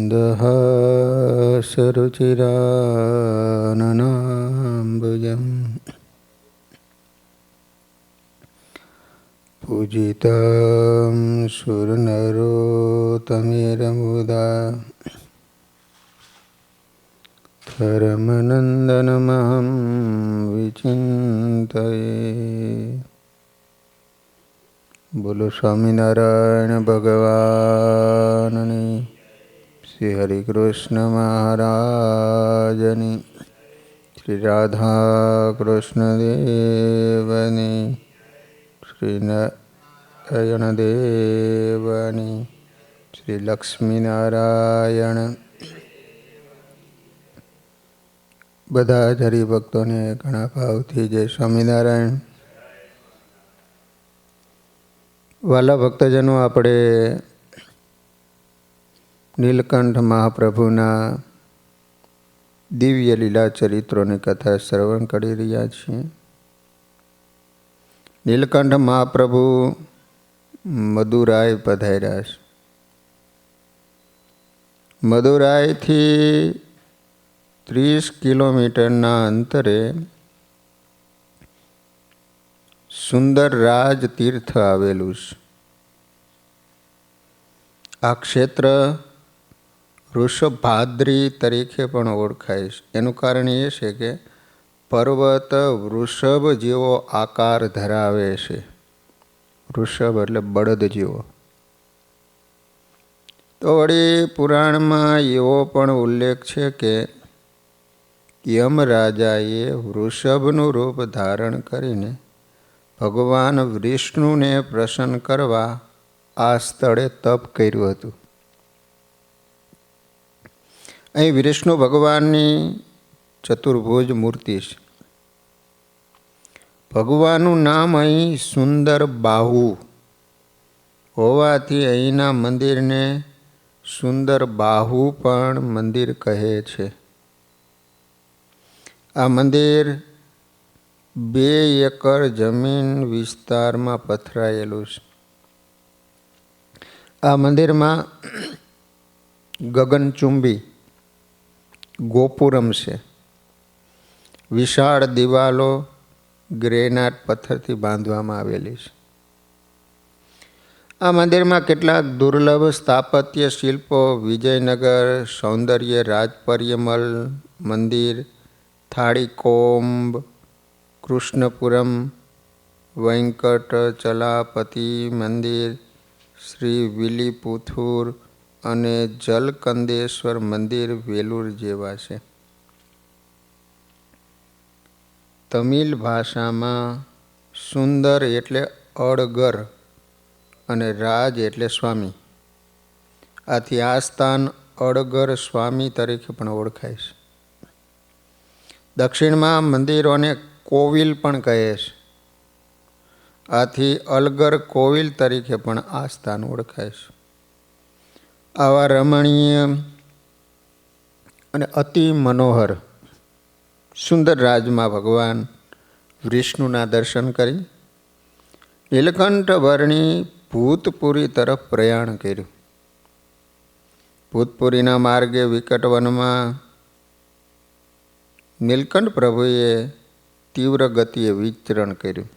मन्दहासरुचिराननाम्बुजम् पूजितं सुरनरोत्तमेरमुदा धर्मनन्दनमहं विचिन्तये। बोलो स्वामीनारायण भगवाननी, श्री हरि कृष्ण महाराजनी, श्री राधा कृष्ण देवनी, श्री नारायण देवनी, श्री लक्ष्मी नारायण। બધા જ હરિભક્તોને ઘણા ભાવથી જય સ્વામિનારાયણ। વાલા ભક્તજનો, આપણે નીલકંઠ મહાપ્રભુના દિવ્ય લીલા ચરિત્રોની કથા શ્રવણ કરી રહ્યા છીએ। નીલકંઠ મહાપ્રભુ મદુરાઈ પધાર્યા છે। મદુરાઈથી 30 કિલોમીટરના અંતરે સુંદર રાજ તીર્થ આવેલું છે। આ ક્ષેત્ર વૃષભાદ્રી તરીકે પણ ઓળખાય છે। એનું કારણ એ છે કે પર્વત વૃષભ જેવો આકાર ધરાવે છે। વૃષભ એટલે બળદ જેવો। તો વળી પુરાણમાં એવો પણ ઉલ્લેખ છે કે યમરાજાએ વૃષભનું રૂપ ધારણ કરીને ભગવાન વિષ્ણુને પ્રસન્ન કરવા આ સ્થળે તપ કર્યું હતું। અહીં વિષ્ણુ ભગવાનની ચતુર્ભુજ મૂર્તિ છે। ભગવાનનું નામ અહીં સુંદર બાહુ હોવાથી અહીંના મંદિરને સુંદર બાહુ પણ મંદિર કહે છે। આ મંદિર 2 એકર જમીન વિસ્તારમાં પથરાયેલું છે। આ મંદિરમાં ગગનચુંબી ગોપુરમ છે। વિશાળ દિવાલો ગ્રેનાઇટ પથ્થરથી બાંધવામાં આવેલી છે। આ મંદિરમાં કેટલાક દુર્લભ સ્થાપત્ય શિલ્પો વિજયનગર સૌંદર્ય રાજપર્યમલ મંદિર, થાળીકોંબ, કૃષ્ણપુરમ, વેંકટચલાપતિ મંદિર, શ્રી વિલીપુથુર અને જલકંદેશ્વર મંદિર વેલુર જેવા છે। તમિલ ભાષામાં સુંદર એટલે અળગર અને રાજ એટલે સ્વામી। આથી આ સ્થાન અળગર સ્વામી તરીકે પણ ઓળખાય છે। દક્ષિણમાં મંદિરોને કોવિલ પણ કહે છે। આથી અલગર કોવિલ તરીકે પણ આ સ્થાન ઓળખાય છે। આવા રમણીય અને અતિ મનોહર સુંદર રાજમાં ભગવાન વિષ્ણુના દર્શન કરી નીલકંઠ વર્ણી ભૂતપુરી તરફ પ્રયાણ કર્યું। ભૂતપુરીના માર્ગે વિકટ વનમાં નીલકંઠ પ્રભુએ તીવ્ર ગતિએ વિચરણ કર્યું।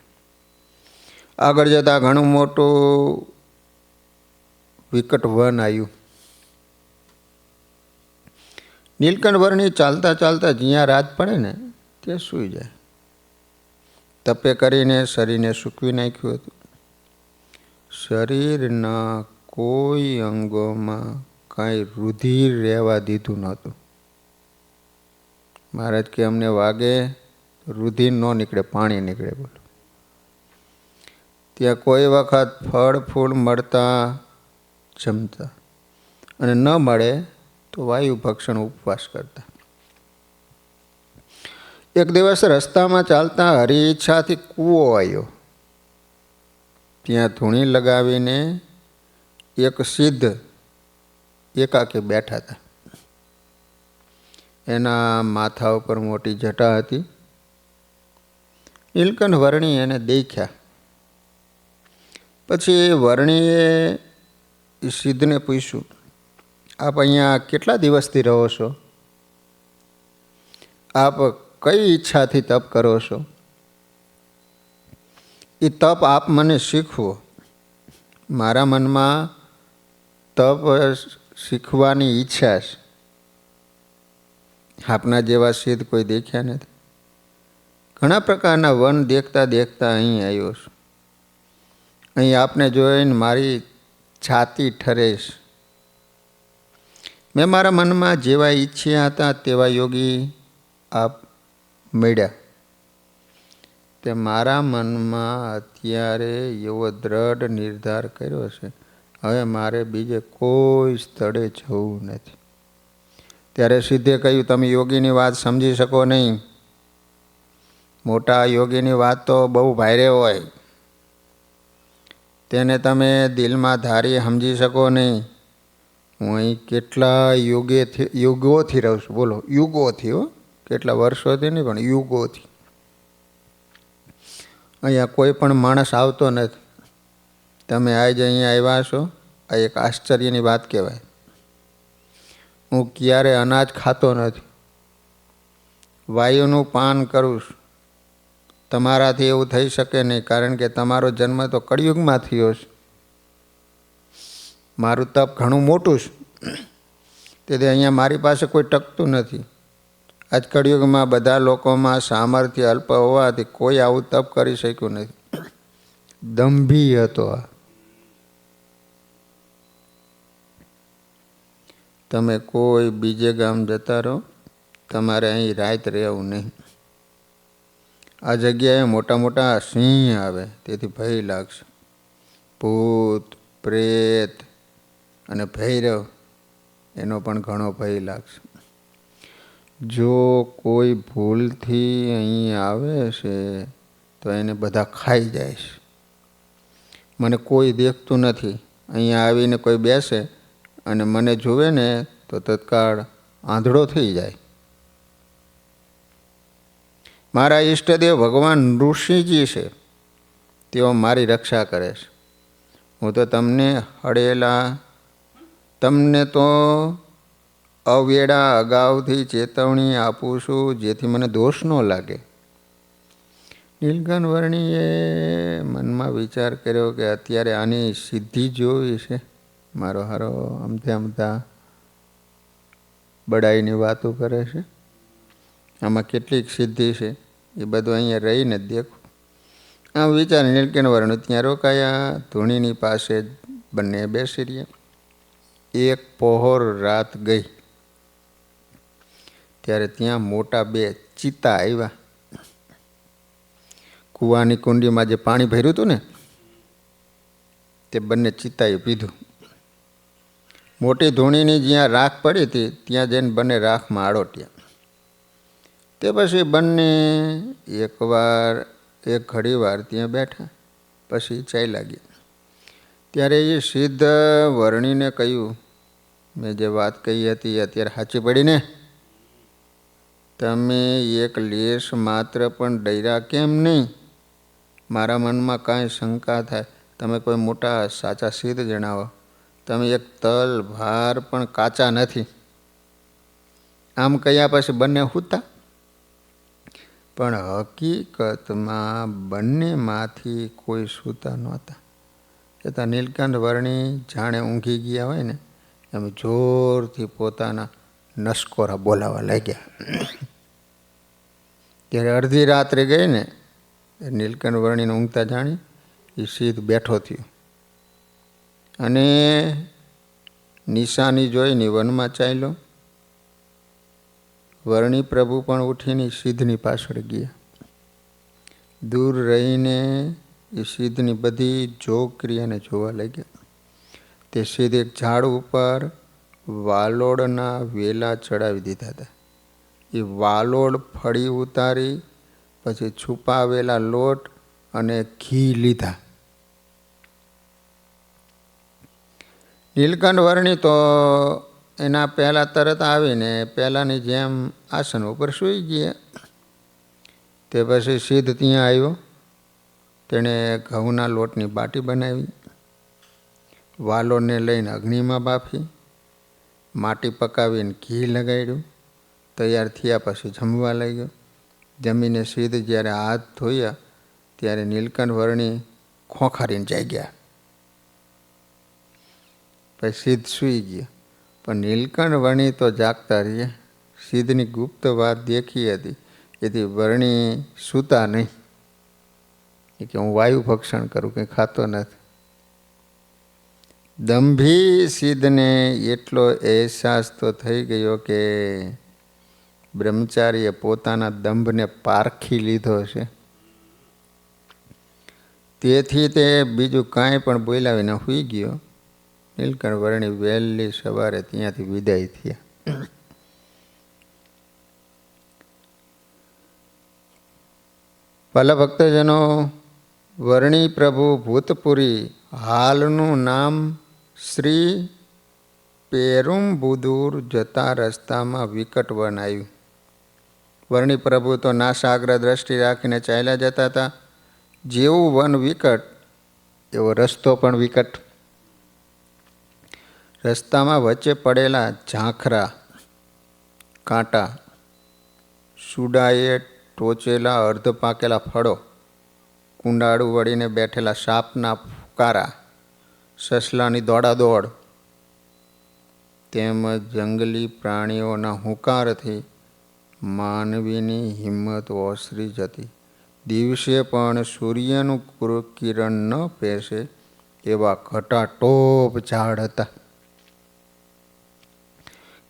આગળ જતાં ઘણું મોટું વિકટ વન આવ્યું। નીલકંઠ વર્ણી ચાલતા ચાલતા જ્યાં રાત પડે ને ત્યાં સૂઈ જાય। તપે કરીને શરીરને સૂકવી નાખ્યું હતું। શરીરના કોઈ અંગોમાં કાંઈ રુધિર રહેવા દીધું નહોતું। મહારાજ કે અમને વાગે રુધિર ન નીકળે, પાણી નીકળે। બોલો, ત્યાં કોઈ વખત ફળ ફૂલ મળતા જમતા અને ન મળે તો વાયુ ભક્ષણ ઉપવાસ કરતા। એક દિવસ રસ્તામાં ચાલતા હરી ઈચ્છાથી કૂવો આવ્યો। ત્યાં ધૂણી લગાવીને એક સિદ્ધ એકાકી બેઠા હતા। એના માથા ઉપર મોટી જટા હતી। નીલકંઠ વર્ણી એને દેખ્યા। પછી વર્ણીએ સિદ્ધને પૂછ્યું, આપ અહીંયા કેટલા દિવસથી રહો છો? આપ કઈ ઈચ્છાથી તપ કરો છો? એ તપ આપ મને શીખવો. મારા મનમાં તપ શીખવાની ઈચ્છા છે. આપના જેવા સિદ્ધ કોઈ દેખ્યા નથી. ઘણા પ્રકારના વન દેખતા દેખતા અહીં આવ્યો છું. અહીં આપને જોઈને મારી છાતી ઠરે છે. મેં મારા મનમાં જેવા ઈચ્છ્યા હતા તેવા યોગી આપ મળ્યા. તે મારા મનમાં અત્યારે એવો દ્રઢ નિર્ધાર કર્યો છે, હવે મારે બીજે કોઈ સ્થળે જવું નથી. ત્યારે સિદ્ધે કહ્યું, તમે યોગીની વાત સમજી શકો નહીં. મોટા યોગીની વાત તો બહુ ભારે હોય, તેને તમે દિલમાં ધારી સમજી શકો નહીં. હું અહીં કેટલા યુગોથી રહું છું. બોલો, યુગોથી. હો, કેટલા વર્ષોથી નહીં પણ યુગોથી. અહીંયા કોઈ પણ માણસ આવતો નથી. તમે આજે અહીંયા આવ્યા છો, આ એક આશ્ચર્યની વાત કહેવાય. હું ક્યારે અનાજ ખાતો નથી, વાયુનું પાન કરું છું. તમારાથી એવું થઈ શકે નહીં, કારણ કે તમારો જન્મ તો કળિયુગમાં થયો છે. મારું તપ ઘણું મોટું છે, તેથી અહીંયા મારી પાસે કોઈ ટકતું નથી. આજ કળિયુગમાં બધા લોકોમાં સામર્થ્ય અલ્પ હોવાથી કોઈ આવું તપ કરી શક્યું નથી. દંભી હતો આ. તમે કોઈ બીજે ગામ જતા રહો, તમારે અહીં રાત રહેવું નહીં. આ જગ્યાએ મોટા મોટા સિંહ આવે, તેથી ભય લાગશે. ભૂત, પ્રેત અને ભૈરવ, એનો પણ ઘણો ભય લાગશે. જો કોઈ ભૂલથી અહીં આવે છે તો એને બધા ખાઈ જાય છે. મને કોઈ દેખતું નથી. અહીંયા આવીને કોઈ બેસે અને મને જુએ ને તો તત્કાળ આંધળો થઈ જાય. મારા ઈષ્ટદેવ ભગવાન ઋષિજી છે, તેઓ મારી રક્ષા કરે છે. હું તો તમને તો અવેળા અગાઉથી ચેતવણી આપું છું, જેથી મને દોષ ન લાગે. નીલકંઠ વર્ણીએ મનમાં વિચાર કર્યો કે અત્યારે આની સિદ્ધિ જોવી છે. મારો હારો અમથા બડાઈની વાતો કરે છે. આમાં કેટલીક સિદ્ધિ છે એ બધું અહીંયા રહીને જ દેખું. આમ વિચાર નીલકંઠ વર્ણ ત્યાં રોકાયા. ધૂણીની પાસે બંને બેસી રહ્યા. એક પહોર રાત ગઈ ત્યારે ત્યાં મોટા બે ચિત્તા આવ્યા. કૂવાની કુંડીમાં જે પાણી ભર્યું હતું ને, તે બંને ચિત્તાએ પીધું. મોટી ધૂણીની જ્યાં રાખ પડી હતી ત્યાં જઈને બંને રાખમાં આડોટ્યા. તે પછી બંને એક ઘડી વાર ત્યાં બેઠા, પછી ચાલ્યા ગયા. ત્યારે એ સિદ્ધ વર્ણીને કહ્યું, મેં જે વાત કહી હતી અત્યારે સાચી પડી ને? તમે એક લેશ માત્ર પણ ડર્યા કેમ નહીં? મારા મનમાં કાંઈ શંકા થાય. તમે કોઈ મોટા સાચા સિદ્ધ જણાવો. તમે એક તલ ભાર પણ કાચા નથી. આમ કહ્યા પછી બંને સૂતા. પણ હકીકતમાં બંનેમાંથી કોઈ સૂતા નહોતા. છતાં નીલકંઠ વર્ણી જાણે ઊંઘી ગયા હોય ને એમ જોરથી પોતાના નસકોરા બોલાવા લાગ્યા. ત્યારે અડધી રાત્રે ગઈ ને, નીલકંઠ વર્ણીને ઊંઘતા જાણી એ સિદ્ધ બેઠો થયો અને નિશાની જોઈને વનમાં ચાલ્યો. વર્ણી પ્રભુ પણ ઉઠીને સિદ્ધની પાછળ ગયા. દૂર રહીને એ સિદ્ધની બધી જોગ ક્રિયાને જોવા લાગ્યા. તે સિદ્ધ એક ઝાડ ઉપર વાલોડના વેલા ચડાવી દીધા હતા. એ વાલોડ ફળી ઉતારી પછી છુપાવેલા લોટ અને ઘી લીધા. નીલકંઠ વર્ણી તો એના પહેલાં તરત આવીને પહેલાંની જેમ આસન ઉપર સૂઈ ગયા. તે પછી સિદ્ધ ત્યાં આવ્યો. તેણે ઘઉંના લોટની બાટી બનાવી, વાલોને લઈને અગ્નિમાં બાફી, માટી પકાવીને ઘી લગાડ્યું. તૈયાર થયા પછી જમવા લાગ્યો. જમીને સીધ જ્યારે હાથ ધોયા ત્યારે નીલકંઠ વર્ણી ખોખારીને જાગ્યા. પછી સિદ્ધ સૂઈ ગયા. પણ નીલકંઠ વર્ણી તો જાગતા રહ્યા. સિદ્ધની ગુપ્ત વાત દેખી હતી એથી વર્ણી સૂતા નહીં. એ કે હું વાયુ ભક્ષણ કરું, કંઈ ખાતો નથી. દંભી સિદ્ધને એટલો અહેસાસ તો થઈ ગયો કે બ્રહ્મચારીએ પોતાના દંભને પારખી લીધો છે. તેથી તે બીજું કાંઈ પણ બોલ્યા વિના સૂઈ ગયો. નીલકંઠ વર્ણી વહેલી સવારે ત્યાંથી વિદાય થયા. ભલા ભક્તજનો, વર્ણી પ્રભુ ભૂતપુરી હાલનું નામ શ્રી પેરુંબુદુર જતા રસ્તામાં વિકટ વન આવ્યું. વર્ણી પ્રભુ તો નાસાગ્ર દ્રષ્ટિ રાખીને ચાલ્યા જતા હતા. જેવું વન વિકટ એવો રસ્તો પણ વિકટ. રસ્તામાં વચ્ચે પડેલા ઝાંખરા, કાંટા, સુડાએ ટોચેલા અર્ધ પાકેલા ફળો, કુંડાળું વળીને બેઠેલા સાપના ફુકારા, સસલાની દોડાદોડ તેમજ જંગલી પ્રાણીઓના હુંકારથી માનવીની હિંમત ઓસરી જતી. દિવસે પણ સૂર્યનું કિરણ ન પેસે એવા ઘટાટોપ ઝાડ હતા.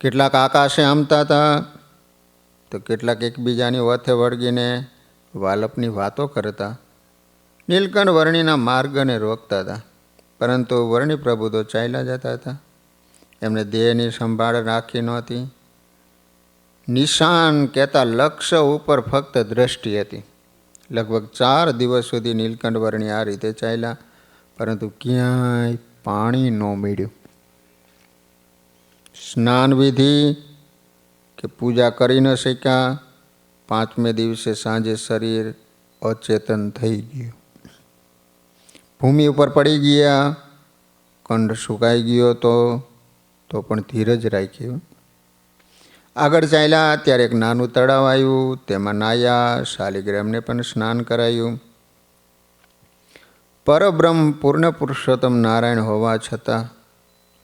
કેટલાક આકાશે આમતા હતા તો કેટલાક એકબીજાની ઓથે વળગીને વાલપની વાતો કરતા. નીલકંઠ વર્ણીના માર્ગને રોકતા હતા. પરંતુ વર્ણી પ્રભુ તો ચાલ્યા જતા હતા. એમને દેહની સંભાળ રાખી નહોતી. નિશાન કહેતા લક્ષ્ય ઉપર ફક્ત દ્રષ્ટિ હતી. લગભગ 4 દિવસ સુધી નીલકંઠ વર્ણી આ રીતે ચાલ્યા, પરંતુ ક્યાંય પાણી ન મળ્યું. સ્નાન વિધિ કે પૂજા કરી ન શક્યા. 5મે દિવસે સાંજે શરીર અચેતન થઈ ગયું. ભૂમિ ઉપર પડી ગયા. કંઠ સુકાઈ ગયો તો પણ ધીરજ રાખ્યો. આગળ ચાલ્યા ત્યારે એક નાનું તળાવ આવ્યું. તેમાં નાહ્યા. શાલિગ્રામને પણ સ્નાન કરાયું. પરબ્રહ્મ પૂર્ણ પુરુષોત્તમ નારાયણ હોવા છતાં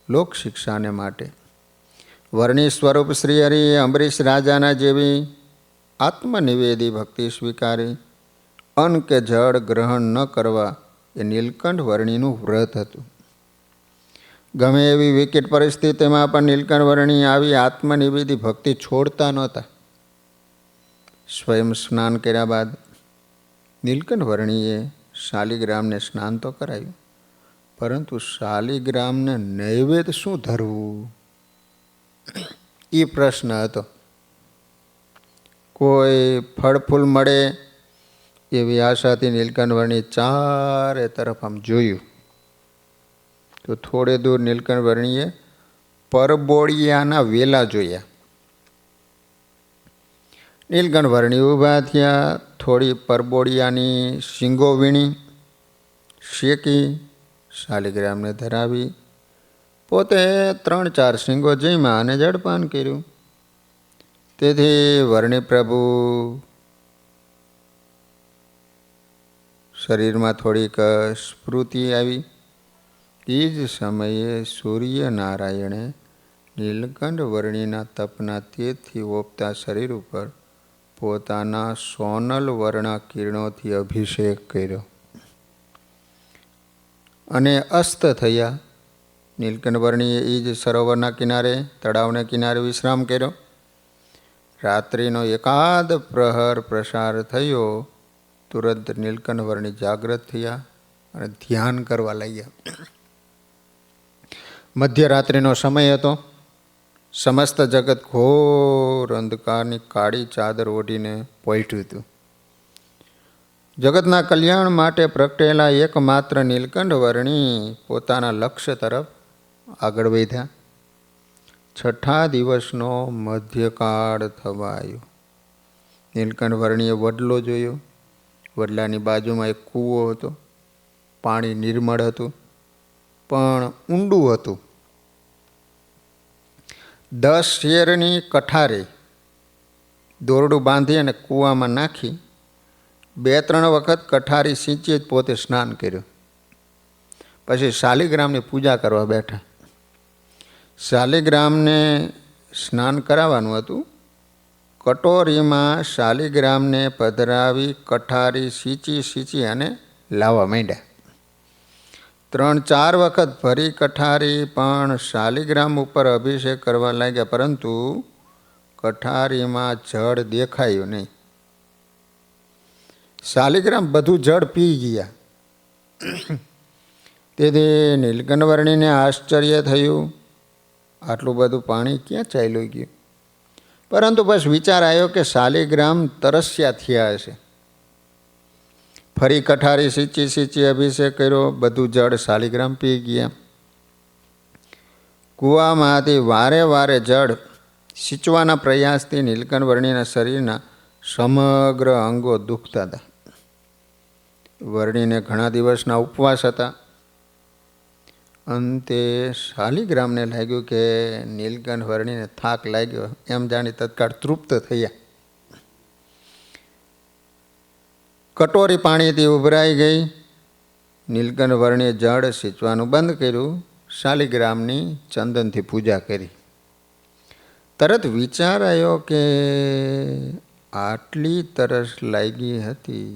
લોક શિક્ષાને માટે વર્ણી સ્વરૂપ શ્રી હરિ અંબરીશ રાજાના જેવી આત્મનિવેદી ભક્તિ સ્વીકારી અન્ન કે જળ ગ્રહણ ન કરવા એ નીલકંઠ વર્ણીનું વ્રત હતું. ગમે એવી વિકટ પરિસ્થિતિમાં પણ નીલકંઠ વર્ણી આવી આત્મનિવેદી ભક્તિ છોડતા નહોતા. સ્વયં સ્નાન કર્યા બાદ નીલકંઠ વર્ણીએ શાલિગ્રામને સ્નાન તો કરાયું, પરંતુ શાલિગ્રામને નૈવેદ્ય શું ધરવું એ પ્રશ્ન હતો. કોઈ ફળ ફૂલ મળે એવી આશાથી નીલકંઠ વર્ણી ચારે તરફ આમ જોયું તો થોડે દૂર નીલકંઠ વર્ણીએ પરબોળિયાના વેલા જોયા. નીલકંઠ વર્ણી ઊભા થયા. થોડી પરબોળિયાની શીંગો વીણી, શેકી, શાલિગ્રામને ધરાવી, પોતે 3-4 શીંગો જમ્યા અને જળપાન કર્યું. તેથી વર્ણી પ્રભુ શરીરમાં થોડીક સ્ફૂર્તિ આવી. એ જ સમયે સૂર્યનારાયણે નીલકંઠ વર્ણીના તપના તેજથી ઓપતા શરીર ઉપર પોતાના સોનલ વર્ણ કિરણોથી અભિષેક કર્યો અને અસ્ત થયા. નીલકંઠ વર્ણીએ એ જ સરોવરના કિનારે, તળાવના કિનારે વિશ્રામ કર્યો. રાત્રિનો એકાદ પ્રહર પ્રસાર થયો. તુરંત નીલકંઠ વર્ણી જાગ્રત થયા અને ધ્યાન કરવા લાગ્યા. મધ્યરાત્રિનો સમય હતો. સમસ્ત જગત ઘોર અંધકારની કાળી ચાદર ઓઢીને પોઈઠું હતું. જગતના કલ્યાણ માટે પ્રગટેલા એકમાત્ર નીલકંઠ વર્ણી પોતાના લક્ષ્ય તરફ આગળ વધ્યા. 6ઠા દિવસનો મધ્યકાળ થવા આવ્યો. નીલકંઠ વર્ણીએ વડલો જોયો. વડલાની બાજુમાં એક કૂવો હતો. પાણી નિર્મળ હતું, પણ ઊંડું હતું. 10 શેરની કઠારી દોરડું બાંધી અને કૂવામાં નાખી 2-3 વખત કઠારી સિંચી જ પોતે સ્નાન કર્યું. પછી શાલિગ્રામની પૂજા કરવા બેઠા. શાલિગ્રામને સ્નાન કરાવવાનું હતું. કટોરીમાં શાલિગ્રામને પધરાવી કઠારી સિંચી અને લાવવા માંડ્યા. 3-4 વખત ભરી કઠારી પણ શાલિગ્રામ ઉપર અભિષેક કરવા લાગ્યા, પરંતુ કઠારીમાં જળ દેખાયું નહીં. શાલિગ્રામ બધું જળ પી ગયા. તેથી નીલકંઠ આશ્ચર્ય થયું, આટલું બધું પાણી ક્યાં ચાલ્યું ગયું? પરંતુ બસ વિચાર આવ્યો કે શાલિગ્રામ તરસ્યા થયા હશે. ફરી કઠારી સિંચી અભિષેક કર્યો, બધું જળ શાલિગ્રામ પી ગયા. કૂવામાંથી વારે વારે જળ સિંચવાના પ્રયાસથી નીલકંઠ શરીરના સમગ્ર અંગો દુખતા હતા. વર્ણિને ઘણા દિવસના ઉપવાસ હતા. અંતે શાલિગ્રામને લાગ્યું કે નીલકંઠ વર્ણિને થાક લાગ્યો, એમ જાણી તત્કાળ તૃપ્ત થયા. કટોરી પાણીથી ઉભરાઈ ગઈ. નીલકંઠ વર્ણિએ જળ સિંચવાનું બંધ કર્યું. શાલિગ્રામની ચંદનથી પૂજા કરી. તરત વિચાર આવ્યો કે આટલી તરસ લાગી હતી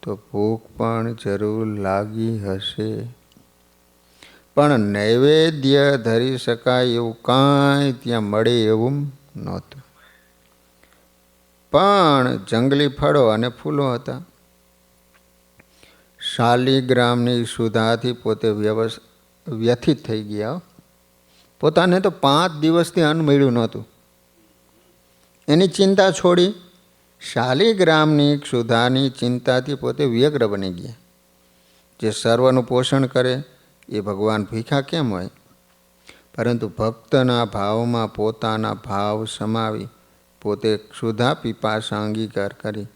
તો ભૂખ પણ જરૂર લાગી હશે, પણ નૈવેદ્ય ધરી શકાય એવું કાંઈ ત્યાં મળે એવું નહોતું. પણ જંગલી ફળો અને ફૂલો હતા. શાલિગ્રામની સુધાથી પોતે વ્યથિત થઈ ગયા. પોતાને તો 5 દિવસથી અન્ન મળ્યું નહોતું. એની ચિંતા છોડી શાલિગ્રામની ક્ષુધાની ચિંતાથી પોતે વ્યગ્ર બની ગયા. જે સર્વનું પોષણ કરે એ ભગવાન ભીખા કેમ હોય? પરંતુ ભક્તના ભાવમાં પોતાના ભાવ સમાવી પોતે ક્ષુધા પીપાસા અંગીકાર કરી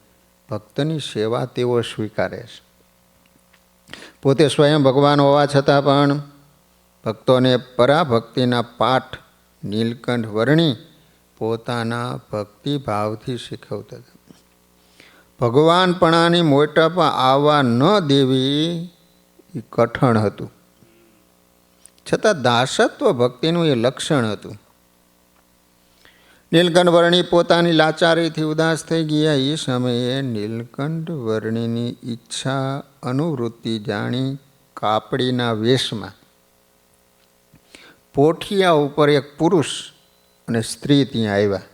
ભક્તની સેવા તેઓ સ્વીકારે છે. પોતે સ્વયં ભગવાન હોવા છતાં પણ ભક્તોને પરાભક્તિના પાઠ નીલકંઠ વર્ણી પોતાના ભક્તિભાવથી શીખવતા હતા. ભગવાનપણાની મોટપા આવવા ન દેવી એ કઠણ હતું, છતાં દાસત્વ ભક્તિનું એ લક્ષણ હતું. નીલકંઠ વર્ણી પોતાની લાચારીથી ઉદાસ થઈ ગયા. એ સમયે નીલકંઠ વર્ણીની ઈચ્છા અનુવૃત્તિ જાણી કાપડીના વેશમાં પોઠિયા ઉપર એક પુરુષ અને સ્ત્રી ત્યાં આવ્યા.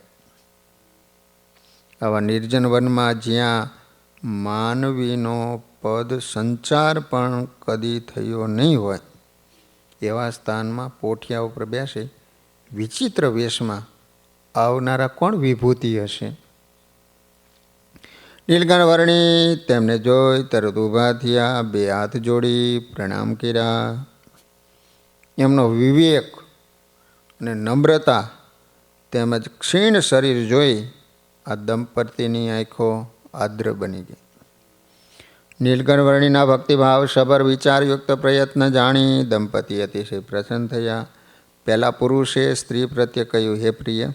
આવા નિર્જન વનમાં જ્યાં માનવીનો પદ સંચાર પણ કદી થયો નહીં હોય એવા સ્થાનમાં પોઠિયા ઉપર બેસી વિચિત્ર વેશમાં આવનારા કોણ વિભૂતિ હશે? નીલકંઠ વર્ણી તેમને જોઈ તરત ઊભા થયા, 2 હાથ જોડી પ્રણામ કર્યા. એમનો વિવેક અને નમ્રતા તેમજ ક્ષીણ શરીર જોઈ આ દંપતીની આંખો આદ્ર બની ગઈ. નીલકંઠ વર્ણીના ભક્તિભાવ સભર વિચારયુક્ત પ્રયત્ન જાણી દંપતી અતિશય પ્રસન્ન થયા. પહેલા પુરુષે સ્ત્રી પ્રત્યે કહ્યું, હે પ્રિય,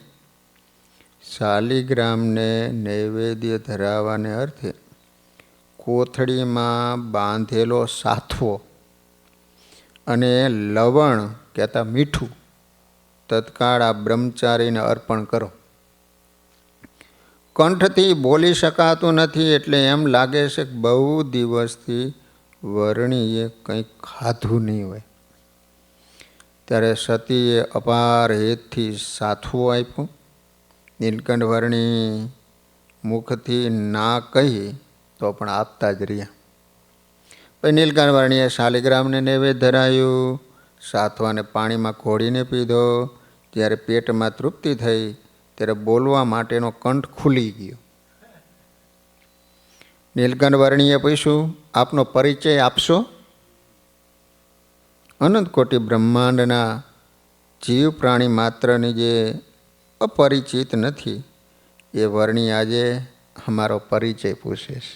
શાલિગ્રામને નૈવેદ્ય ધરાવવાને અર્થે કોથળીમાં બાંધેલો સાથવો અને લવણ કહેતા મીઠું તત્કાળ આ બ્રહ્મચારીને અર્પણ કરો. કંઠથી બોલી શકાતું નથી એટલે એમ લાગે છે કે બહુ દિવસથી વર્ણીએ કંઈક ખાધું નહીં હોય. ત્યારે સતીએ અપાર હેતથી સાથવું આપ્યું. નીલકંઠ વર્ણી મુખથી ના કહી તો પણ આપતા જ રહ્યા. પછી નીલકંઠ વર્ણીએ શાલિગ્રામને નૈવેદ્ય ધરાયું. સાથવાને પાણીમાં ઘોળીને પીધો. જ્યારે પેટમાં તૃપ્તિ થઈ ત્યારે બોલવા માટેનો કંઠ ખુલી ગયો. નીલકંઠ વર્ણીએ પૂછ્યું, આપનો પરિચય આપશો? અનંત કોટી બ્રહ્માંડના જીવ પ્રાણી માત્રની જે અપરિચિત નથી એ વર્ણી આજે અમારો પરિચય પૂછે છે.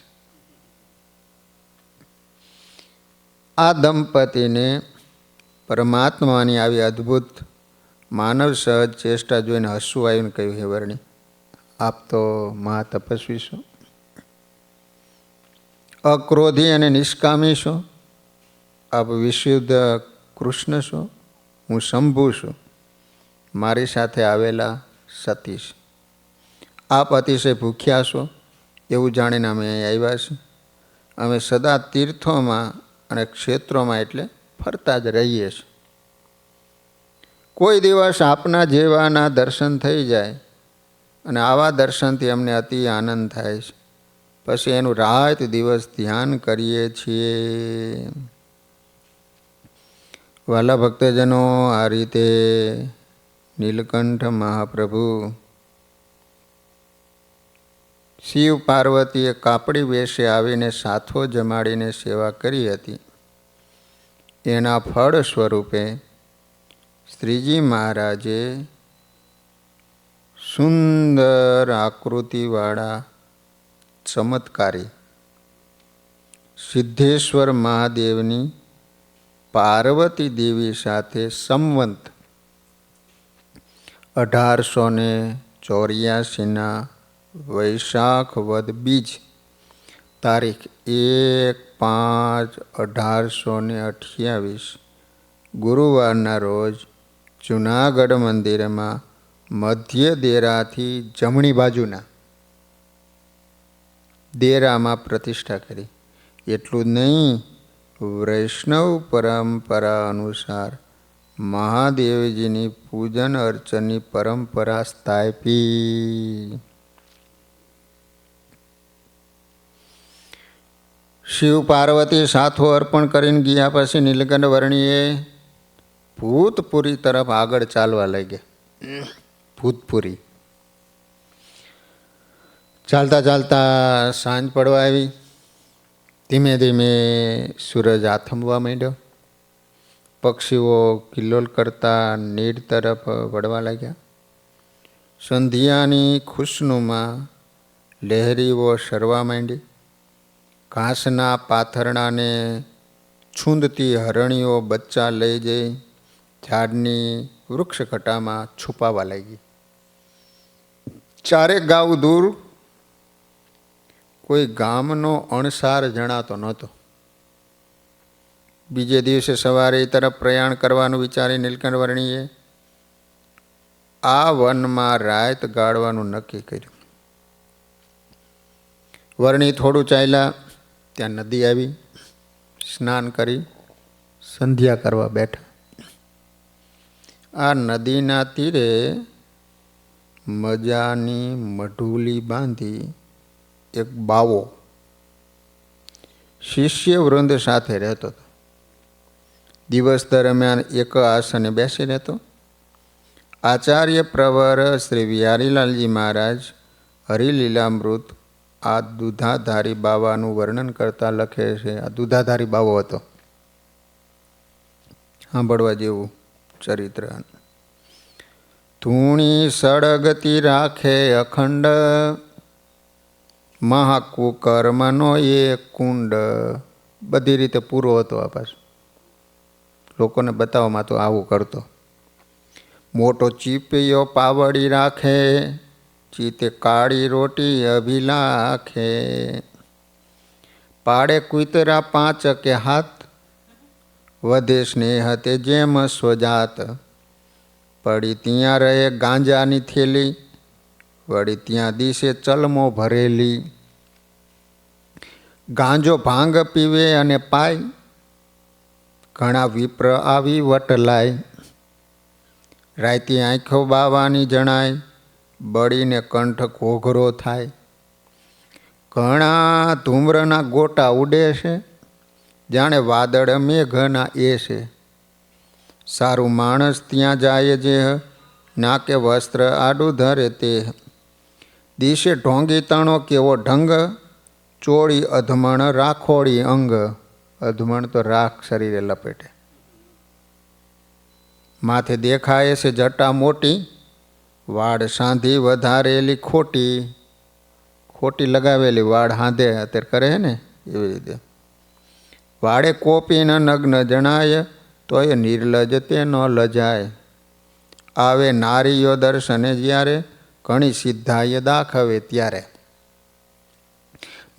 આ દંપતીને પરમાત્માની આવી અદ્ભુત માનવ સહજ ચેષ્ટા જોઈને હસવું આવ્યું ને કહ્યું, હે વર્ણી, આપ તો મહાતપસ્વી છો, અક્રોધી અને નિષ્કામી છો, આપ વિશુદ્ધ કૃષ્ણ છો, હું શંભુ છું, મારી સાથે આવેલા સતીશ. આપ અતિશય ભૂખ્યા છો એવું જાણીને અમે અહીં આવ્યા છીએ. અમે સદા તીર્થોમાં અને ક્ષેત્રોમાં એટલે ફરતા જ રહીએ છીએ. કોઈ દિવસ આપના જેવાના દર્શન થઈ જાય અને આવા દર્શનથી અમને અતિ આનંદ થાય છે. પછી એનું રાત દિવસ ધ્યાન કરીએ છીએ. વાલા ભક્તજનો, આ રીતે નીલકંઠ મહાપ્રભુ શિવ પાર્વતીએ કાપડી વેશે આવીને સાથો જમાડીને સેવા કરી હતી. એના ફળ સ્વરૂપે શ્રીજી મહારાજે સુંદર આકૃતિવાળા ચમત્કારી સિદ્ધેશ્વર મહાદેવની પાર્વતી દેવી સાથે સંવંત 1884 વૈશાખ વદ બીજ તારીખ 1/5/1828 ગુરુવારના રોજ જૂનાગઢ મંદિરમાં મધ્ય દેરાથી જમણી બાજુના દેરામાં પ્રતિષ્ઠા કરી. એટલું જ નહીં, વૈષ્ણવ પરંપરા અનુસાર મહાદેવજીની પૂજન અર્ચનની પરંપરા સ્થાપી. શિવ પાર્વતી સાથો અર્પણ કરીને ગયા પછી નીલકંઠ વર્ણીએ ભૂતપુરી તરફ આગળ ચાલવા લાગ્યા. ભૂતપુરી ચાલતા ચાલતા સાંજ પડવા આવી. ધીમે ધીમે સૂરજ આથમવા માંડ્યો. પક્ષીઓ કિલ્લોલ કરતા નીર તરફ વળવા લાગ્યા. સંધ્યાની ખુશનુમાં લહેરીઓ સરવા માંડી. ઘાસના પાથરણાને છૂંદતી હરણીઓ બચ્ચા લઈ જઈ ઝાડની વૃક્ષકટામાં છુપાવા લાગી. ચારેક ગાઉ દૂર કોઈ ગામનો અણસાર જણાતો નહોતો. બીજે દિવસે સવારે એ તરફ પ્રયાણ કરવાનું વિચારી નીલકંઠ વર્ણીએ આ વનમાં રાત ગાળવાનું નક્કી કર્યું. વર્ણી થોડું ચાલ્યા, ત્યાં નદી આવી. સ્નાન કરી સંધ્યા કરવા બેઠા. આ નદીના તીરે મજાની મઢુલી બાંધી એક બાવો શિષ્ય વૃંદ સાથે રહેતો હતો. દિવસ દરમિયાન એક આસને બેસી રહેતો. આચાર્ય પ્રવર શ્રી વિહારીલાલજી મહારાજ હરિલીલામૃત આ દૂધાધારી બાવાનું વર્ણન કરતા લખે છે. આ દૂધાધારી બાવો હતો, સાંભળવા જેવું ચરિત્ર. ધૂણી સળગતી રાખે અખંડ, મહાકુકર્મનો એ કુંડ. બધી રીતે પૂરો હતો. આ પાછું લોકોને બતાવવામાં તો આવું કરતો. મોટો ચીપિયો પાવડી રાખે, ચીતે કાળી રોટી અભિલાખે. પાડે કુતરા 5 કે હાથ, વધે સ્નેહ તે જેમ સ્વજાત. પડી ત્યાં રહે ગાંજાની થેલી, વળી ત્યાં દિશે ચલમો ભરેલી. ગાંજો ભાંગ પીવે અને પાય, ઘણા વિપ્ર આવી વટલાય. રાતી આંખો બાવાની જણાય, બળીને કંઠ ઘોઘરો થાય. ઘણા ધૂમ્રના ગોટા ઉડે છે, જાણે વાદળ મેઘના એ છે. સારું માણસ ત્યાં જાય જે, નાકે વસ્ત્ર આડું ધરે તે. દિશે ઢોંગી તણો કેવો ઢંગ, ચોળી અધમણ રાખોડી અંગ. અધમણ તો રાખ શરીરે લપેટે. માથે દેખાય છે જટા મોટી, વાડ સાંધી વધારેલી ખોટી. ખોટી લગાવેલી વાડ હાંધે અત્યારે કરે છે ને એવી રીતે. વાડે કોપીના નગ્ન જણાય, તોય નિર્લજ તે ન લજાય. આવે નારીઓ દર્શને જ્યારે, ઘણી સિદ્ધાય દાખવે ત્યારે.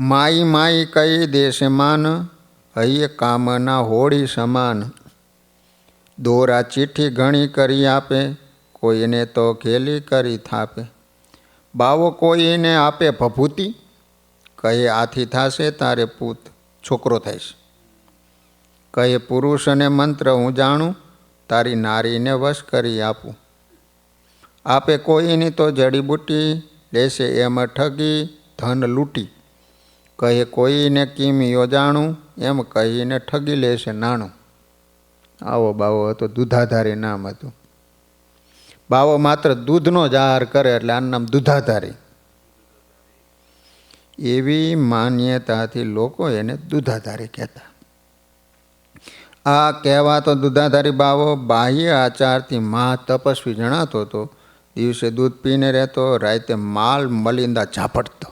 માઈ માઈ કઈ દેશે માન, હૈયે કામના હોળી સમાન. દોરા ચીઠી ઘણી કરી આપે, કોઈને તો ઘેલી કરી થાપે. બાવો કોઈને આપે ભભૂતિ, કહે આથી થાશે તારે પૂત, છોકરો થઈશ. કહે પુરુષ અને મંત્ર હું જાણું, તારી નારીને વશ કરી આપું. આપે કોઈની તો જડીબુટી, લેશે એમ ઠગી ધન લૂંટી. કહે કોઈને કિમિયો જાણું, એમ કહીને ઠગી લેશે નાણું. આવો બાવો હતો, દૂધાધારી નામ હતું. બાવો માત્ર દૂધનો જ આહાર કરે એટલે આનું નામ દૂધાધારી. એવી માન્યતાથી લોકો એને દૂધાધારી કહેતા. આ કહેવાતો દૂધાધારી બાવો બાહ્ય આચારથી મહા તપસ્વી જણાતો હતો. દિવસે દૂધ પીને રહેતો, રાતે માલ મલિંદા ઝાપટતો.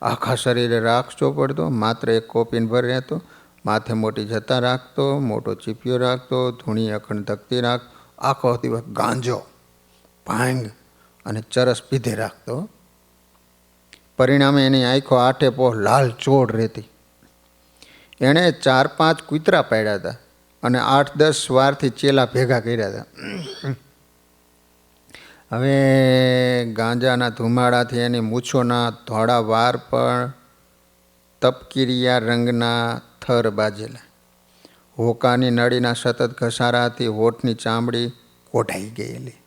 આખા શરીરે રાખ ચોપડતો, માત્ર એક કોપીન ભર રહેતો. માથે મોટી જતા રાખતો, મોટો ચીપિયો રાખતો, ધૂણી અખંડ ધકતી રાખતો. આખો દિવસ ગાંજો, ભાંગ અને ચરસ પીધે રાખતો. પરિણામે એની આંખો આઠે પોહ લાલ ચોળ રહેતી. એણે 4-5 કૂતરા પાડ્યા હતા અને 8-10 વારથી ચેલા ભેગા કર્યા હતા. હવે ગાંજાના ધુમાડાથી એની મૂછોના ધોળા વાર પર તપકીરિયા રંગના થર બાજેલા. હોકાની નળીના સતત ઘસારાથી હોઠની ચામડી કોઢાઈ ગયેલી.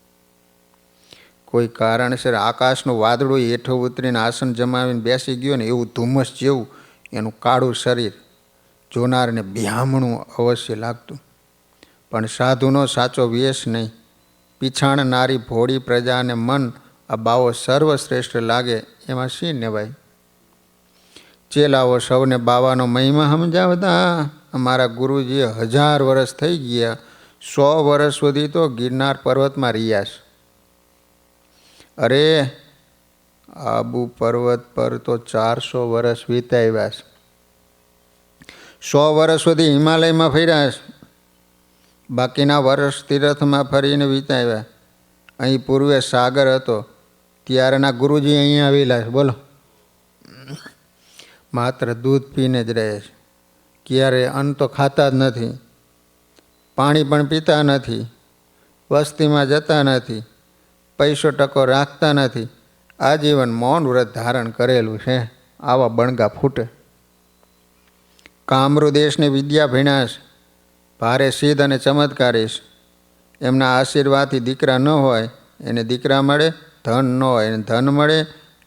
કોઈ કારણસર આકાશનું વાદળું હેઠું ઉતરીને આસન જમાવીને બેસી ગયો ને એવું ધુમ્મસ જેવું એનું કાળું શરીર જોનારને બિહામણું અવશ્ય લાગતું. પણ સાધુનો સાચો વેશ નહીં. પીછાણનારી ભોળી પ્રજાને મન આ બાવો સર્વશ્રેષ્ઠ લાગે એમાં શી નેવાય. ચેલાઓ સૌને બાવાનો મહિમા સમજાવતા. અમારા ગુરુજીએ 1000 વર્ષ થઈ ગયા, 100 વર્ષ સુધી તો ગિરનાર પર્વતમાં રહ્યા છે. અરે આબુ પર્વત પર તો 400 વર્ષ વિતાવ્યા છે. 100 વર્ષ સુધી હિમાલયમાં ફર્યા છે. બાકીના વર્ષ તીર્થમાં ફરીને વિતાવ્યા. અહીં પૂર્વે સાગર હતો ત્યારના ગુરુજી અહીંયા આવેલા છે. બોલો, માત્ર દૂધ પીને જ રહે છે. ક્યારે અન્ન તો ખાતા જ નથી, પાણી પણ પીતા નથી, વસ્તીમાં જતા નથી, પૈસો ટકો રાખતા નથી. આજીવન મૌન વ્રત ધારણ કરેલું છે. આવા બણગા ફૂટે. કામરૂ દેશની વિદ્યા ભણ્યા છે, ભારે સિદ્ધ અને ચમત્કારી છે. એમના આશીર્વાદથી દીકરા ન હોય એને દીકરા મળે, ધન ન હોય એને ધન મળે.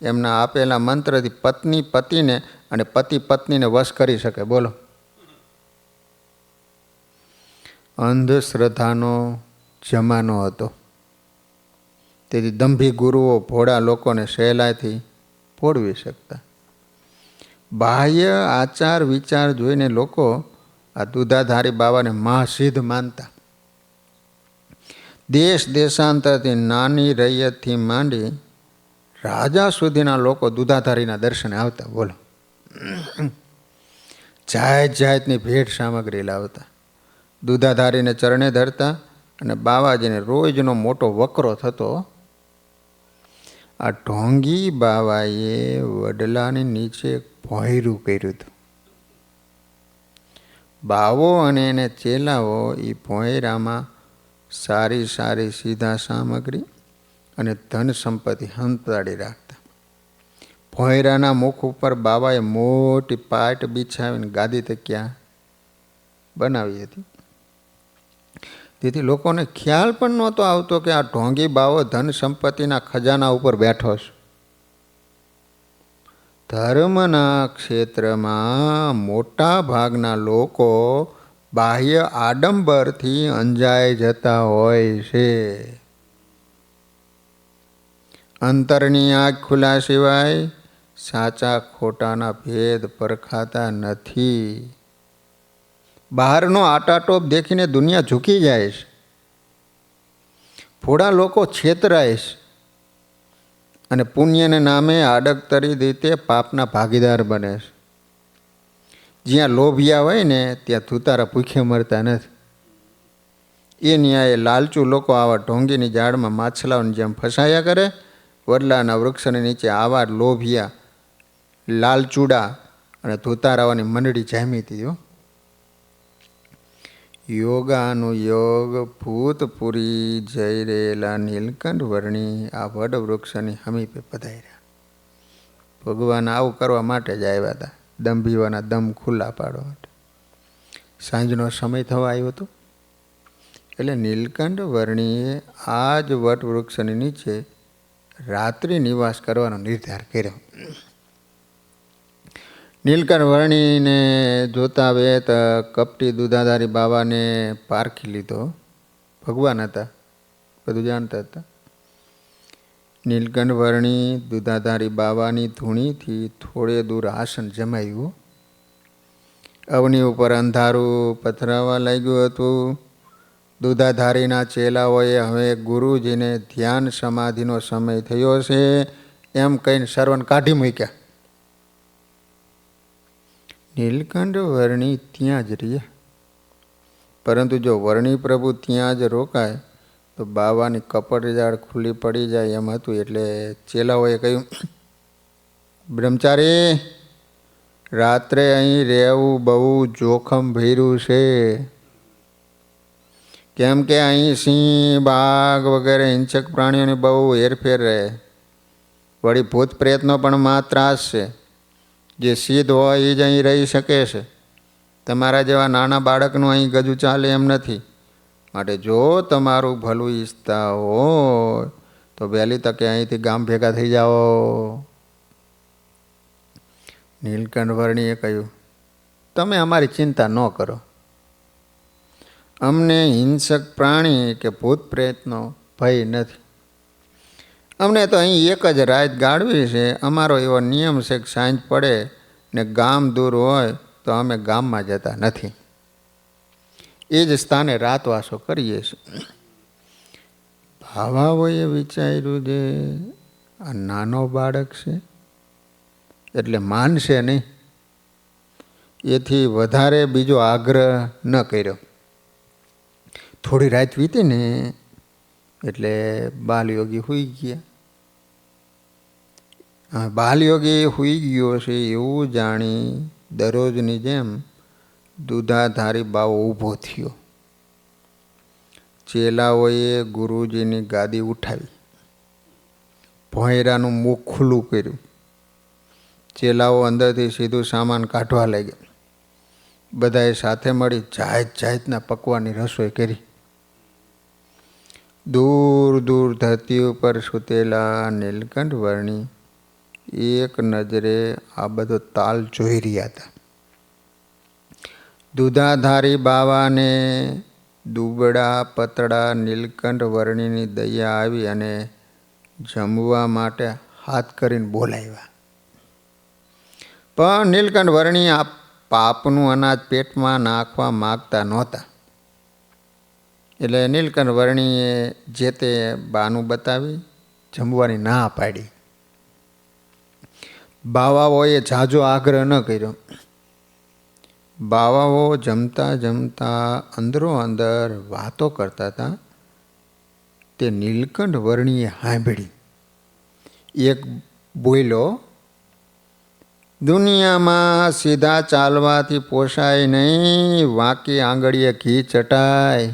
એમના આપેલા મંત્રથી પત્ની પતિને અને પતિ પત્નીને વશ કરી શકે. બોલો, અંધશ્રદ્ધાનો જમાનો હતો. તેથી દંભી ગુરુઓ ભોળા લોકોને સહેલાઈથી ભોળવી શકતા. બાહ્ય આચાર વિચાર જોઈને લોકો આ દૂધાધારી બાવાને મહાસિદ્ધ માનતા. દેશ દેશાંતરથી નાની રૈયતથી માંડી રાજા સુધીના લોકો દૂધાધારીના દર્શને આવતા. બોલો, જાત જાતની ભેટ સામગ્રી લાવતા, દૂધાધારીને ચરણે ધરતા અને બાવાજીને રોજનો મોટો વકરો થતો. આ ઢોંગી બાવાએ વડલાની નીચે ભોંયરું કર્યું હતું. બાવો અને એને ચેલાઓ એ ભોંયરામાં સારી સારી સીધા સામગ્રી અને ધન સંપત્તિ હંતાડી રાખતા. ભોંયરાના મુખ ઉપર બાવાએ મોટી પાટ બિછાવીને ગાદી તકિયા બનાવી હતી. તેથી લોકોને ખ્યાલ પણ નહોતો આવતો કે આ ઢોંગી બાવો ધન સંપત્તિના ખજાના ઉપર બેઠો છે. ધર્મના ક્ષેત્રમાં મોટા ભાગના લોકો બાહ્ય આડંબરથી અંજાઈ જતા હોય છે. અંતરની આંખ ખુલ્લા સિવાય સાચા ખોટાના ભેદ પરખાતા નથી. બહારનો આટાટોપ દેખીને દુનિયા ઝૂકી જાય છે. ભોળા લોકો છેતરાય છે અને પુણ્યને નામે આડકતરી રીતે પાપના ભાગીદાર બને છે. જ્યાં લોભિયા હોય ને ત્યાં ધુતારા ભૂખે મરતા નથી. એ ન્યાયે લાલચુ લોકો આવા ઢોંગીની ઝાડમાં માછલાઓની જેમ ફસાયા કરે. વડલાના વૃક્ષની નીચે આવા લોભિયા લાલચુડા અને ધોતારાવાની મંડળી જામી હતી. યોગાનુયોગ ભૂતપુરી જઈ રહેલા નીલકંઠ વર્ણી આ વડ વૃક્ષની હમીપે પધાર્યા. ભગવાન આવું કરવા માટે જ આવ્યા હતા, દંભીવાના દમ ખુલ્લા પાડવા માટે. સાંજનો સમય થવા આવ્યો હતો એટલે નીલકંઠ વર્ણીએ આ જ વટવૃક્ષની નીચે રાત્રિ નિવાસ કરવાનો નિર્ધાર કર્યો. નીલકંઠ વર્ણીને જોતા વેત કપટી દુધાધારી બાવાને પારખી લીધો. ભગવાન હતા, બધું જાણતા હતા. નીલકંઠ વર્ણી દુધાધારી બાવાની ધૂણીથી થોડે દૂર આસન જમાયું. અવની ઉપર અંધારું પથરાવા લાગ્યું હતું. દુધાધારીના ચેલાઓએ હવે ગુરુજીને ધ્યાન સમાધિનો સમય થયો છે એમ કહીને સર્વને કાઢી મૂક્યા. નીલકંઠ વર્ણી ત્યાં જ રહ્યા. પરંતુ જો વર્ણી પ્રભુ ત્યાં જ રોકાય તો બાવાની કપડજાળ ખુલ્લી પડી જાય એમ હતું. એટલે ચેલાઓએ કહ્યું, બ્રહ્મચારી, રાત્રે અહીં રહેવું બહુ જોખમ ભર્યું છે. કેમ કે અહીં સિંહ, બાઘ વગેરે હિંસક પ્રાણીઓની બહુ હેરફેર રહે. વળી ભૂત પ્રેતનો પણ ત્રાસ છે. જે સિદ્ધ હોય એ જ અહીં રહી શકે છે. તમારા જેવા નાના બાળકનું અહીં ગજુ ચાલે એમ નથી. માટે જો તમારું ભલું ઈચ્છતા હોય તો વહેલી તકે અહીંથી ગામ ભેગા થઈ જાઓ. નીલકંઠ વર્ણીએ કહ્યું, તમે અમારી ચિંતા ન કરો. અમને હિંસક પ્રાણી કે ભૂત પ્રેતનો ભય નથી. અમને તો અહીં એક જ રાત ગાળવી છે. અમારો એવો નિયમ છે કે સાંજ પડે ને ગામ દૂર હોય તો અમે ગામમાં જતા નથી. એ જ સ્થાને રાતવાસો કરીએ છીએ. ભાવાઓએ વિચાર્યું જે આ નાનો બાળક છે એટલે માનશે નહીં, એથી વધારે બીજો આગ્રહ ન કર્યો. થોડી રાત વીતી ને એટલે બાલયોગી સૂઈ ગયા. બાલયોગી સૂઈ ગયો છે એવું જાણી દરરોજની જેમ દુધાધારી બાવો ઊભો થયો. ચેલાઓએ ગુરુજીની ગાદી ઉઠાવી, ભોંયરાનું મુખ ખુલ્લું કર્યું. ચેલાઓ અંદરથી સીધું સામાન કાઢવા લાગ્યા. બધાએ સાથે મળી જાત જાતના પકવાની રસોઈ કરી. દૂર દૂર ધરતી ઉપર સૂતેલા નીલકંઠ વર્ણી એક નજરે આ બધો તાલ જોઈ રહ્યા હતા. દુધાધારી બાવાને દુબળા પતળા નીલકંઠ વર્ણીની દયા આવી અને જમવા માટે હાથ કરીને બોલાવ્યા. પણ નીલકંઠ વર્ણી આ પાપનું અનાજ પેટમાં નાખવા માગતા નહોતા. એટલે નીલકંઠ વર્ણીએ જે તે બાનું બતાવી જમવાની ના પાડી. બાવાઓએ ઝાઝો આગ્રહ ન કર્યો. બાવાઓ જમતા જમતા અંદરો અંદર વાતો કરતા હતા. તે નીલકંઠ વર્ણીએ સાંભળી. એક બોલ્યો, દુનિયામાં સીધા ચાલવાથી પોસાય નહીં, વાંકી આંગળીએ ઘી ચટાય.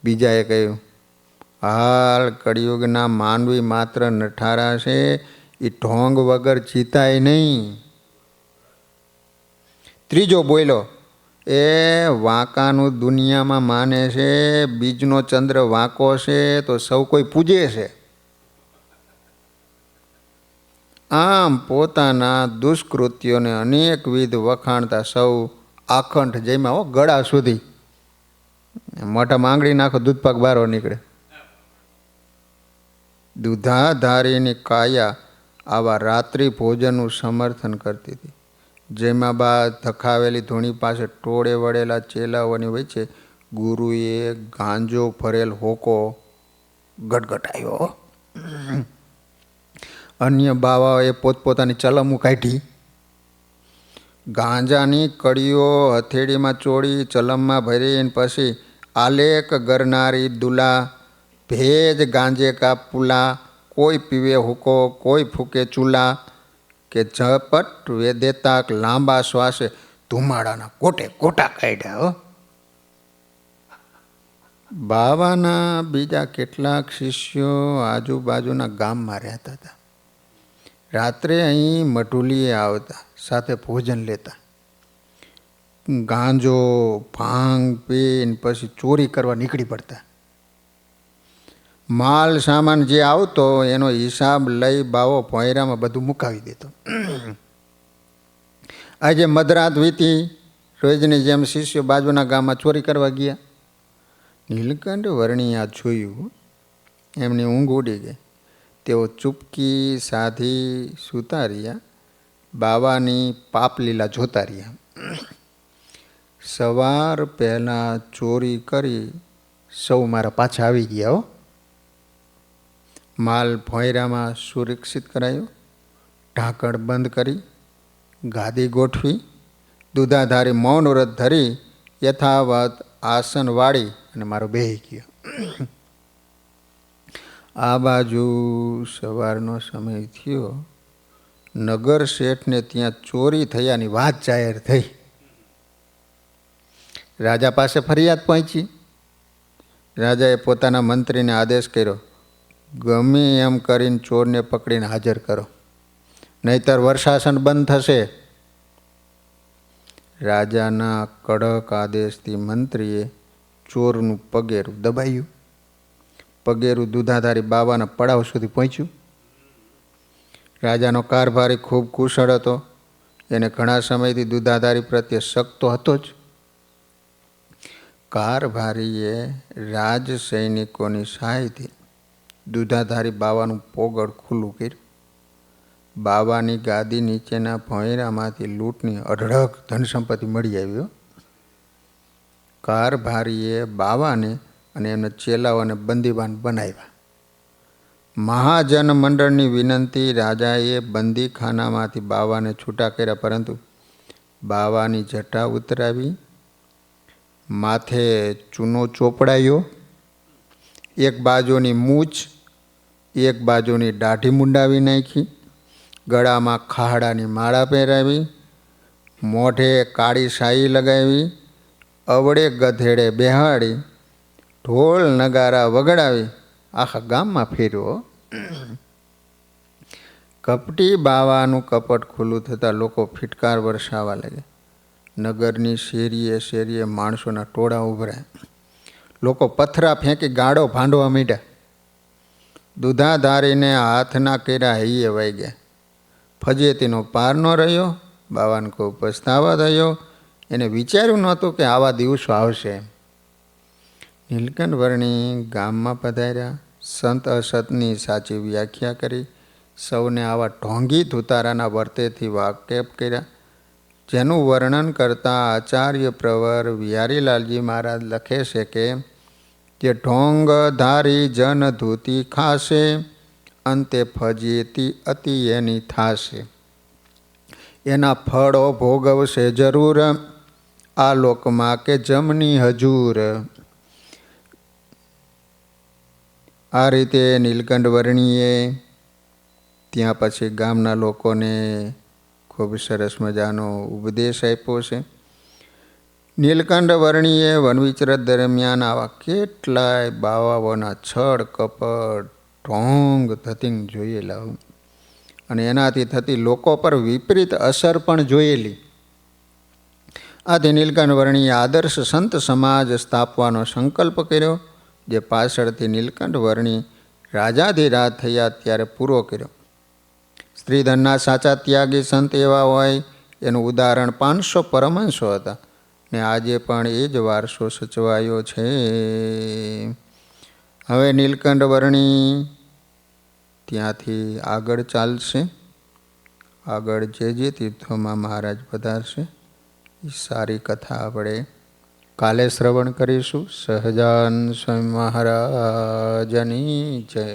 બીજાએ કહ્યું, હાલ કળિયુગના માનવી માત્ર નઠારા છે, એ ઢોંગ વગર જીતાય નહીં. ત્રીજો બોલ્યો, એ વાંકાનું દુનિયામાં માને છે, બીજનો ચંદ્ર વાંકો છે તો સૌ કોઈ પૂજે છે. આમ પોતાના દુષ્કૃત્યોને અનેકવિધ વખાણતા સૌ આખંડ જેમાં ગળા સુધી. મોટા માંગડી નાખો દૂધપાક બારો નીકળે. દુધાધારીની કાયા આવા રાત્રિ ભોજનનું સમર્થન કરતી હતી. જેમાં બાદ ધખાવેલી ધૂણી પાસે ટોળે વળેલા ચેલાઓની વચ્ચે ગુરુએ ગાંજો ભરેલ હોકો ગટગટાયો. અન્ય બાવાઓએ પોતપોતાની ચલમું કાઢી. ગાંજાની કડીઓ હથેળીમાં ચોળી ચલમમાં ભરીને પછી आलेख गरनारी दूला, भेज गांजे का पुला, कोई पीवे हुको कोई फूके चूला, के झपट वेदेता लांबा श्वासे धुमाड़ाना कोटे कोटा काढ्या हो। બાવાના બીજા કેટલાક શિષ્યો આજુબાજુના ગામમાં રહેતા હતા. રાત્રે અહીં મઢુલીએ આવતા, સાથે ભોજન લેતા, ગાંજો ભાંગ પીને પછી ચોરી કરવા નીકળી પડતા. માલ સામાન જે આવતો એનો હિસાબ લઈ બાવો ભોંયરામાં બધું મુકાવી દેતો. આજે મધરાત વીતી, રોજની જેમ શિષ્યો બાજુના ગામમાં ચોરી કરવા ગયા. નીલકંઠ વર્ણીએ આ જોયું, એમની ઊંઘ ઉડી ગઈ. તેઓ ચૂપકી સાધી સૂતા રહ્યા, બાવાની પાપલીલા જોતા રહ્યા. સવાર પહેલાં ચોરી કરી સૌ મારા પાછા આવી ગયા હો. માલ ભોંયરામાં સુરક્ષિત કરાયો, ઢાંકણ બંધ કરી, ગાદી ગોઠવી, દૂધાધારી મૌન વ્રત ધરી યથાવત આસન વાળી અને મારો બેહી ગયો. આ બાજુ સવારનો સમય થયો. નગર શેઠને ત્યાં ચોરી થયાની વાત જાહેર થઈ. રાજા પાસે ફરિયાદ પહોંચી. રાજાએ પોતાના મંત્રીને આદેશ કર્યો, ગમે એમ કરીને ચોરને પકડીને હાજર કરો, નહીતર વર્ષાસન બંધ થશે. રાજાના કડક આદેશથી મંત્રીએ ચોરનું પગેરું દબાયું. પગેરું દૂધાધારી બાવાના પડાવ સુધી પહોંચ્યું. રાજાનો કારભારી ખૂબ કુશળ હતો. એને ઘણા સમયથી દૂધાધારી પ્રત્યે શક તો હતો જ. કારભારીએ રાજ સૈનિકોની સહાયથી દૂધાધારી બાવાનું પોગળ ખુલ્લું કર્યું. બાવાની ગાદી નીચેના ભોંયરામાંથી લૂંટની અઢળક ધન સંપત્તિ મળી આવ્યો. કારભારીએ બાવાને અને એમના ચેલાઓને બંદીવાન બનાવ્યા. મહાજન મંડળની વિનંતી રાજાએ બંદીખાનામાંથી બાવાને છૂટા કર્યા, પરંતુ બાવાની જટા ઉતરાવી, માથે ચૂનો ચોપડાયો, એક બાજુની મૂછ એક બાજુની દાઢી મુંડાવી નાખી, ગળામાં ખાહડાની માળા પહેરાવી, મોઢે કાળી શાઈ લગાવી, અવળે ગધેડે બેહાડી, ઢોલ નગારા વગડાવી આખા ગામમાં ફેર્યો. કપટી બાવાનું કપટ ખુલ્લું થતાં લોકો ફિટકાર વરસાવવા લાગ્યા. નગરની શેરીએ શેરીએ માણસોના ટોળા ઉભરાયા. લોકો પથરા ફેંકી ગાડો ભાંડવા માંડ્યા. દૂધાધારીને હાથના કર્યા હૈયે વાઈ ગયા. ફજેતીનો પાર ન રહ્યો. બાવાને કોઈ પસ્તાવા થયો. એને વિચાર્યું નહોતું કે આવા દિવસો આવશે. નીલકંઠ વર્ણી ગામમાં પધાર્યા. સંત અસતની સાચી વ્યાખ્યા કરી. સૌને આવા ઢોંગી ધુતારાના વર્તેથી વાકેફ કર્યા, જેનું વર્ણન કરતા આચાર્ય પ્રવર વિહારીલાલજી મહારાજ લખે છે કે જે ઢોંગ ધારી જન ધૂતી ખાશે, અંતે ફજેતી અતિ એની થાશે. એના ફળો ભોગવશે જરૂર, આ લોકમાં કે જમની હજૂર. આ રીતે નીલકંઠ વર્ણીએ ત્યાં પછી ગામના લોકોને ખૂબ સરસ મજાનો ઉપદેશ આપ્યો છે. નીલકંઠ વર્ણીએ વનવિચરત દરમિયાન આવા કેટલાય બાવાઓના છળ કપટ ઢોંગ ધતિંગ જોયેલા અને એનાથી થતી લોકો પર વિપરીત અસર પણ જોયેલી. આથી નીલકંઠ વર્ણીએ આદર્શ સંત સમાજ સ્થાપવાનો સંકલ્પ કર્યો, જે પાછળથી નીલકંઠ વર્ણી રાજાધિરાજ થયા ત્યારે પૂરો કર્યો. સ્ત્રીધનના સાચા ત્યાગી સંત એવા હોય એનું ઉદાહરણ 500 પરમહંસો હતા ને આજે પણ એ જ વારસો સચવાયો છે. હવે નીલકંઠ વર્ણી ત્યાંથી આગળ ચાલશે. આગળ જે તીર્થોમાં મહારાજ પધારશે એ સારી કથા આપણે કાલે શ્રવણ કરીશું. સહજાન સ્વામી મહારાજની જય.